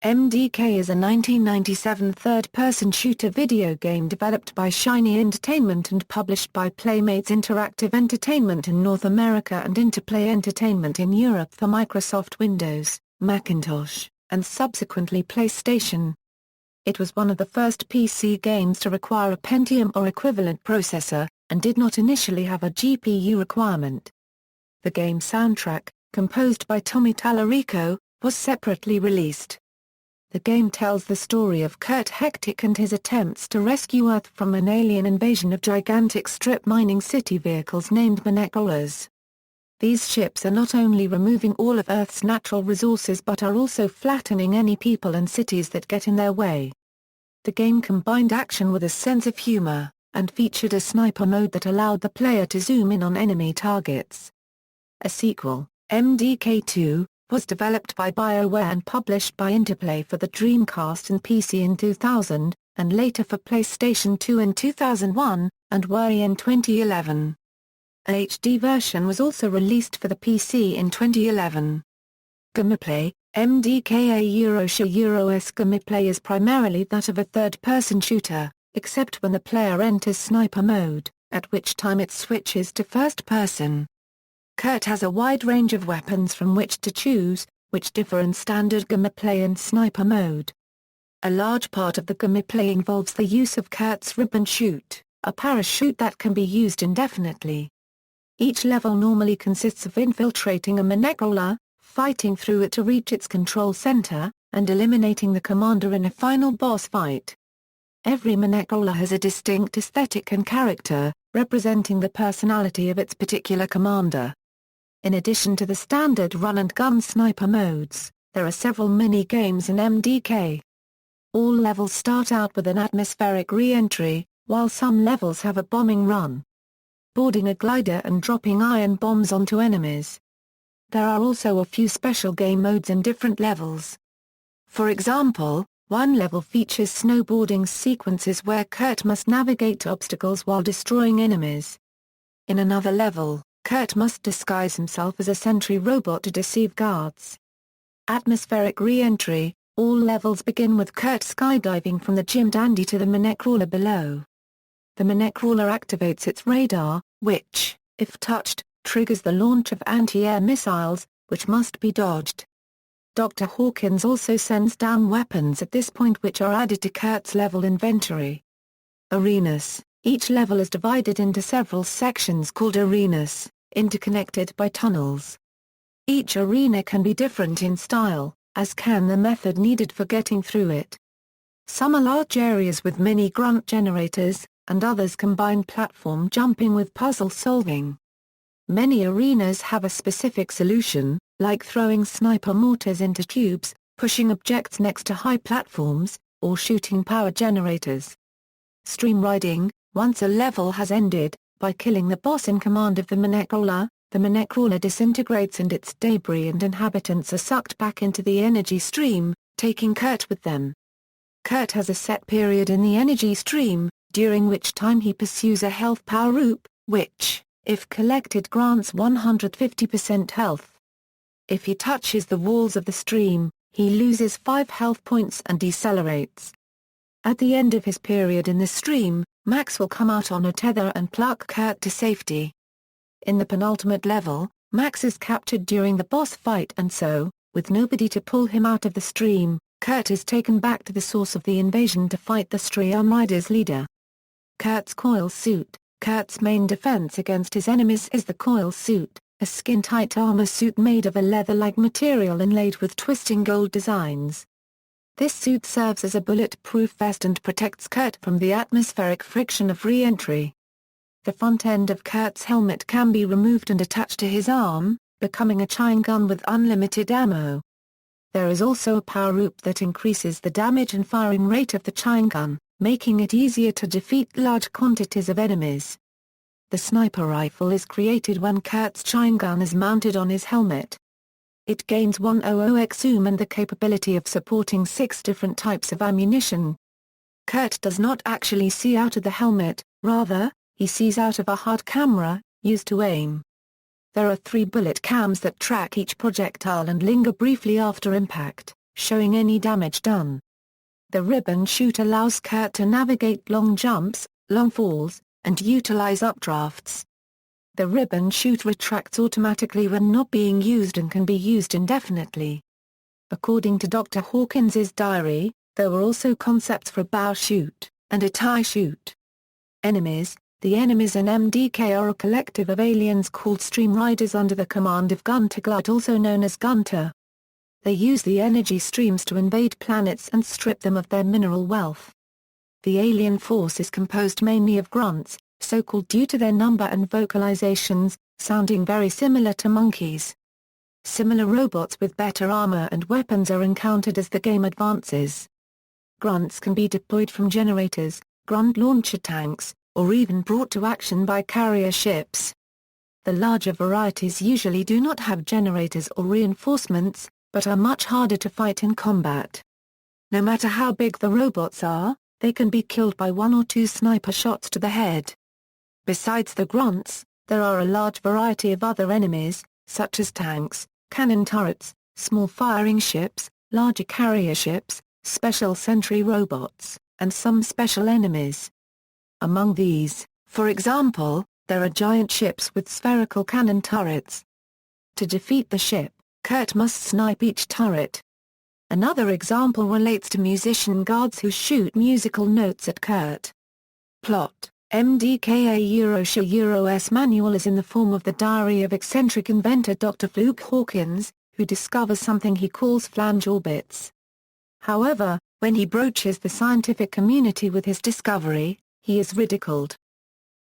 MDK is a 1997 third-person shooter video game developed by Shiny Entertainment and published by Playmates Interactive Entertainment in North America and Interplay Entertainment in Europe for Microsoft Windows, Macintosh, and subsequently PlayStation. It was one of the first PC games to require a Pentium or equivalent processor, and did not initially have a GPU requirement. The game soundtrack, composed by Tommy Tallarico, was separately released. The game tells the story of Kurt Hectic and his attempts to rescue Earth from an alien invasion of gigantic strip mining city vehicles named Minecrawlers. These ships are not only removing all of Earth's natural resources but are also flattening any people and cities that get in their way. The game combined action with a sense of humor, and featured a sniper mode that allowed the player to zoom in on enemy targets. A sequel, MDK2, was developed by BioWare and published by Interplay for the Dreamcast and PC in 2000, and later for PlayStation 2 in 2001, and Wii in 2011. A HD version was also released for the PC in 2011. Gameplay, MDK Euro's gameplay is primarily that of a third-person shooter, except when the player enters sniper mode, at which time it switches to first-person. Kurt has a wide range of weapons from which to choose, which differ in standard gameplay and sniper mode. A large part of the gameplay involves the use of Kurt's ribbon chute, a parachute that can be used indefinitely. Each level normally consists of infiltrating a Minecrawler, fighting through it to reach its control center, and eliminating the commander in a final boss fight. Every Minecrawler has a distinct aesthetic and character, representing the personality of its particular commander. In addition to the standard run-and-gun sniper modes, there are several mini-games in MDK. All levels start out with an atmospheric re-entry, while some levels have a bombing run. Boarding a glider and dropping iron bombs onto enemies. There are also a few special game modes in different levels. For example, one level features snowboarding sequences where Kurt must navigate obstacles while destroying enemies. In another level, Kurt must disguise himself as a sentry robot to deceive guards. Atmospheric re-entry, all levels begin with Kurt skydiving from the Jim Dandy to the Minecrawler below. The Minecrawler activates its radar, which, if touched, triggers the launch of anti-air missiles, which must be dodged. Dr. Hawkins also sends down weapons at this point which are added to Kurt's level inventory. Arenas. Each level is divided into several sections called arenas, interconnected by tunnels. Each arena can be different in style, as can the method needed for getting through it. Some are large areas with mini grunt generators, and others combine platform jumping with puzzle solving. Many arenas have a specific solution, like throwing sniper mortars into tubes, pushing objects next to high platforms, or shooting power generators. Stream riding. Once a level has ended, by killing the boss in command of the Minecrawler disintegrates and its debris and inhabitants are sucked back into the energy stream, taking Kurt with them. Kurt has a set period in the energy stream, during which time he pursues a health power-up, which, if collected, grants 150% health. If he touches the walls of the stream, he loses 5 health points and decelerates. At the end of his period in the stream, Max will come out on a tether and pluck Kurt to safety. In the penultimate level, Max is captured during the boss fight and so, with nobody to pull him out of the stream, Kurt is taken back to the source of the invasion to fight the Stream Riders' leader. Kurt's coil suit. Kurt's main defense against his enemies is the coil suit, a skin-tight armor suit made of a leather-like material inlaid with twisting gold designs. This suit serves as a bulletproof vest and protects Kurt from the atmospheric friction of re-entry. The front end of Kurt's helmet can be removed and attached to his arm, becoming a chain gun with unlimited ammo. There is also a power-up that increases the damage and firing rate of the chain gun, making it easier to defeat large quantities of enemies. The sniper rifle is created when Kurt's chain gun is mounted on his helmet. It gains 100x zoom and the capability of supporting 6 different types of ammunition. Kurt does not actually see out of the helmet, rather, he sees out of a hard camera, used to aim. There are 3 bullet cams that track each projectile and linger briefly after impact. showing any damage done. The ribbon chute allows Kurt to navigate long jumps, long falls, and utilize updrafts. The ribbon chute retracts automatically when not being used and can be used indefinitely. According to Dr. Hawkins's diary, there were also concepts for a bow chute and a tie chute. Enemies. The enemies in MDK are a collective of aliens called Stream Riders under the command of Gunter Glut, also known as Gunter. They use the energy streams to invade planets and strip them of their mineral wealth. The alien force is composed mainly of grunts, so-called due to their number and vocalizations, sounding very similar to monkeys. Similar robots with better armor and weapons are encountered as the game advances. Grunts can be deployed from generators, grunt launcher tanks, or even brought to action by carrier ships. The larger varieties usually do not have generators or reinforcements, but are much harder to fight in combat. No matter how big the robots are, they can be killed by 1 or 2 sniper shots to the head. Besides the grunts, there are a large variety of other enemies, such as tanks, cannon turrets, small firing ships, larger carrier ships, special sentry robots, and some special enemies. Among these, for example, there are giant ships with spherical cannon turrets. To defeat the ship, Kurt must snipe each turret. Another example relates to musician guards who shoot musical notes at Kurt. Plot: MDK Euro's manual is in the form of the diary of eccentric inventor Dr. Fluke Hawkins, who discovers something he calls flange orbits. However, when he broaches the scientific community with his discovery, he is ridiculed.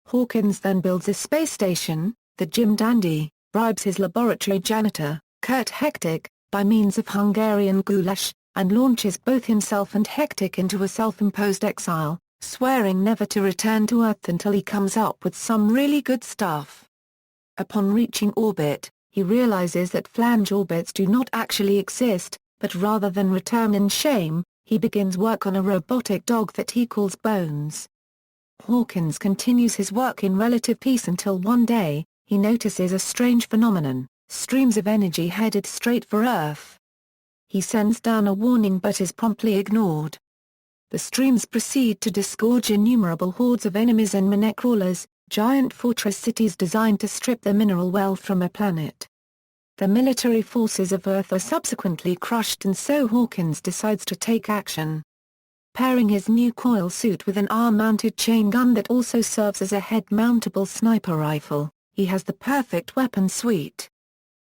Hawkins then builds a space station, the Jim Dandy, bribes his laboratory janitor, Kurt Hektic, by means of Hungarian goulash, and launches both himself and Hektic into a self-imposed exile, swearing never to return to Earth until he comes up with some really good stuff. Upon reaching orbit, he realizes that flange orbits do not actually exist, but rather than return in shame, he begins work on a robotic dog that he calls Bones. Hawkins continues his work in relative peace until one day, he notices a strange phenomenon: streams of energy headed straight for Earth. He sends down a warning but is promptly ignored. The streams proceed to disgorge innumerable hordes of enemies and Minecrawlers, giant fortress cities designed to strip the mineral wealth from a planet. The military forces of Earth are subsequently crushed, and so Hawkins decides to take action. Pairing his new coil suit with an arm-mounted chain gun that also serves as a head-mountable sniper rifle, he has the perfect weapon suite.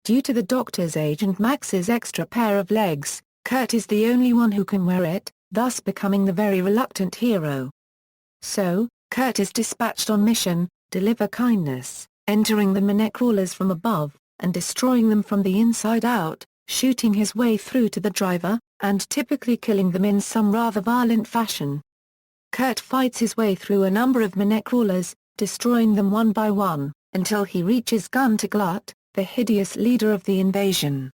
Due to the Doctor's age and Max's extra pair of legs, Kurt is the only one who can wear it, thus becoming the very reluctant hero. So, Kurt is dispatched on mission, deliver kindness, entering the Minecrawlers from above, and destroying them from the inside out, shooting his way through to the driver, and typically killing them in some rather violent fashion. Kurt fights his way through a number of Minecrawlers, destroying them one by one, until he reaches Gunter Glut, the hideous leader of the invasion.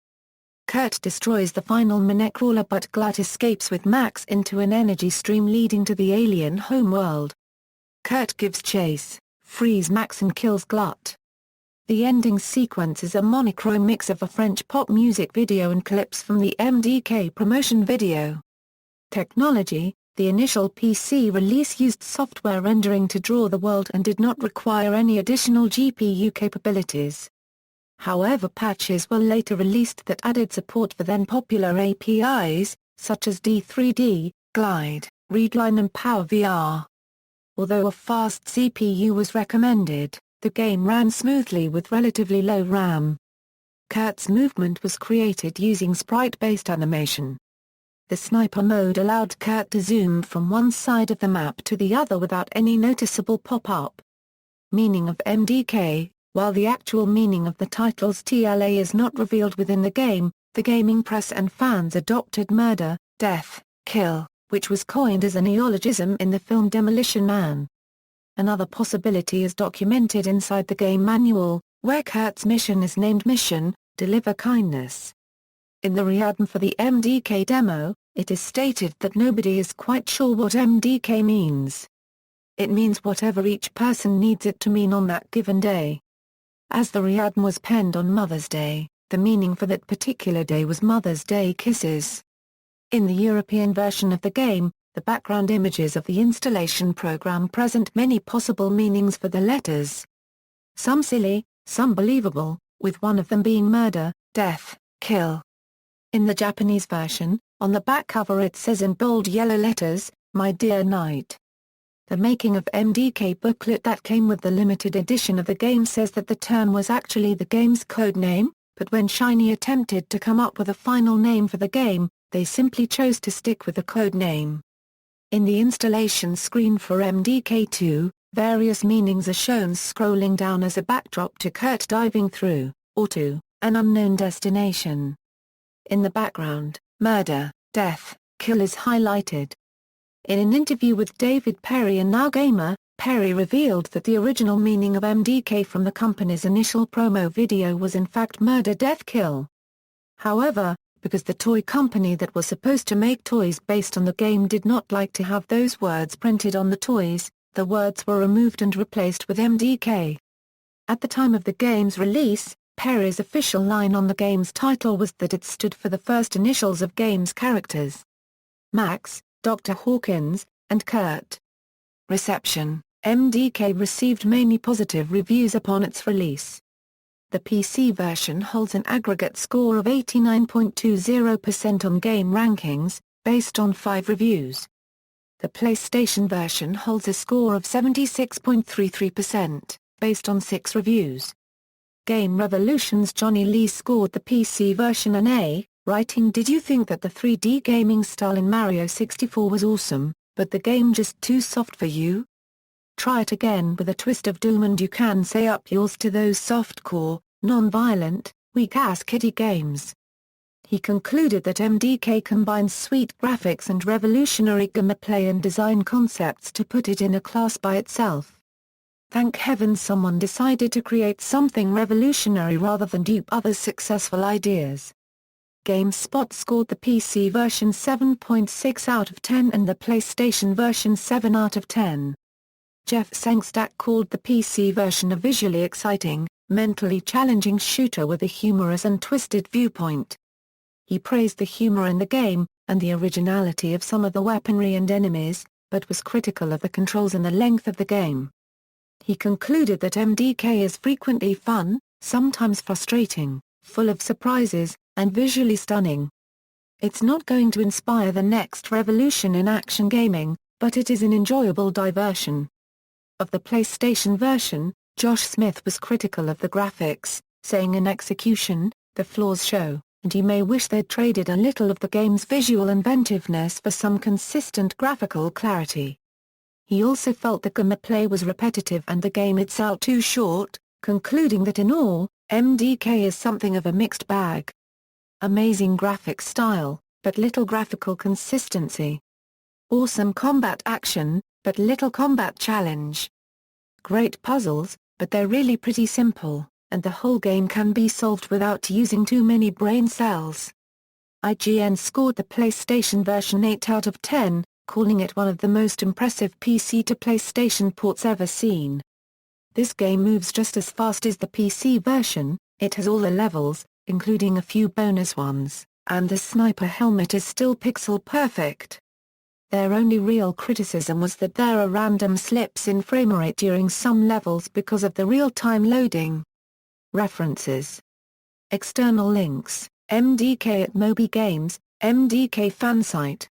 Kurt destroys the final Minecrawler, but Glut escapes with Max into an energy stream leading to the alien homeworld. Kurt gives chase, frees Max and kills Glut. The ending sequence is a monochrome mix of a French pop music video and clips from the MDK promotion video. Technology: the initial PC release used software rendering to draw the world and did not require any additional GPU capabilities. However, patches were later released that added support for then-popular APIs, such as D3D, Glide, Readline and PowerVR. Although a fast CPU was recommended, the game ran smoothly with relatively low RAM. Kurt's movement was created using sprite-based animation. The sniper mode allowed Kurt to zoom from one side of the map to the other without any noticeable pop-up. Meaning of MDK: while the actual meaning of the title's TLA is not revealed within the game, the gaming press and fans adopted murder, death, kill, which was coined as a neologism in the film Demolition Man. Another possibility is documented inside the game manual, where Kurt's mission is named Mission, Deliver Kindness. In the readme for the MDK demo, it is stated that nobody is quite sure what MDK means. It means whatever each person needs it to mean on that given day. As the readme was penned on Mother's Day, the meaning for that particular day was Mother's Day Kisses. In the European version of the game, the background images of the installation program present many possible meanings for the letters. Some silly, some believable, with one of them being murder, death, kill. In the Japanese version, on the back cover it says in bold yellow letters, "My dear knight." The Making of MDK booklet that came with the limited edition of the game says that the term was actually the game's code name, but when Shiny attempted to come up with a final name for the game, they simply chose to stick with the code name. In the installation screen for MDK2, various meanings are shown scrolling down as a backdrop to Kurt diving through, or to, an unknown destination. In the background, murder, death, kill is highlighted. In an interview with David Perry and Now Gamer, Perry revealed that the original meaning of MDK from the company's initial promo video was in fact murder, death, kill. However, because the toy company that was supposed to make toys based on the game did not like to have those words printed on the toys, the words were removed and replaced with MDK. At the time of the game's release, Perry's official line on the game's title was that it stood for the first initials of game's characters: Max, Dr. Hawkins, and Kurt. Reception: MDK received mainly positive reviews upon its release. The PC version holds an aggregate score of 89.20% on Game Rankings, based on 5 reviews. The PlayStation version holds a score of 76.33%, based on 6 reviews. Game Revolution's Johnny Lee scored the PC version an A, writing, "Did you think that the 3D gaming style in Mario 64 was awesome, but the game just too soft for you? Try it again with a twist of doom and you can say up yours to those soft-core, non-violent, weak-ass kiddie games." He concluded that MDK combines sweet graphics and revolutionary gameplay and design concepts to put it in a class by itself. Thank heavens someone decided to create something revolutionary rather than dupe others' successful ideas. GameSpot scored the PC version 7.6 out of 10 and the PlayStation version 7 out of 10. Jeff Sengstack called the PC version a visually exciting, mentally challenging shooter with a humorous and twisted viewpoint. He praised the humor in the game, and the originality of some of the weaponry and enemies, but was critical of the controls and the length of the game. He concluded that MDK is frequently fun, sometimes frustrating, full of surprises, and visually stunning. It's not going to inspire the next revolution in action gaming, but it is an enjoyable diversion. Of the PlayStation version, Josh Smith was critical of the graphics, saying in execution, "The flaws show, and you may wish they'd traded a little of the game's visual inventiveness for some consistent graphical clarity." He also felt the gameplay was repetitive and the game itself too short, concluding that in all, MDK is something of a mixed bag. Amazing graphic style, but little graphical consistency. Awesome combat action, but little combat challenge. Great puzzles, but they're really pretty simple, and the whole game can be solved without using too many brain cells. IGN scored the PlayStation version 8 out of 10, calling it one of the most impressive PC to PlayStation ports ever seen. This game moves just as fast as the PC version, it has all the levels, including a few bonus ones, and the sniper helmet is still pixel perfect. Their only real criticism was that there are random slips in framerate during some levels because of the real-time loading. References. External links: MDK at Moby Games, MDK fansite.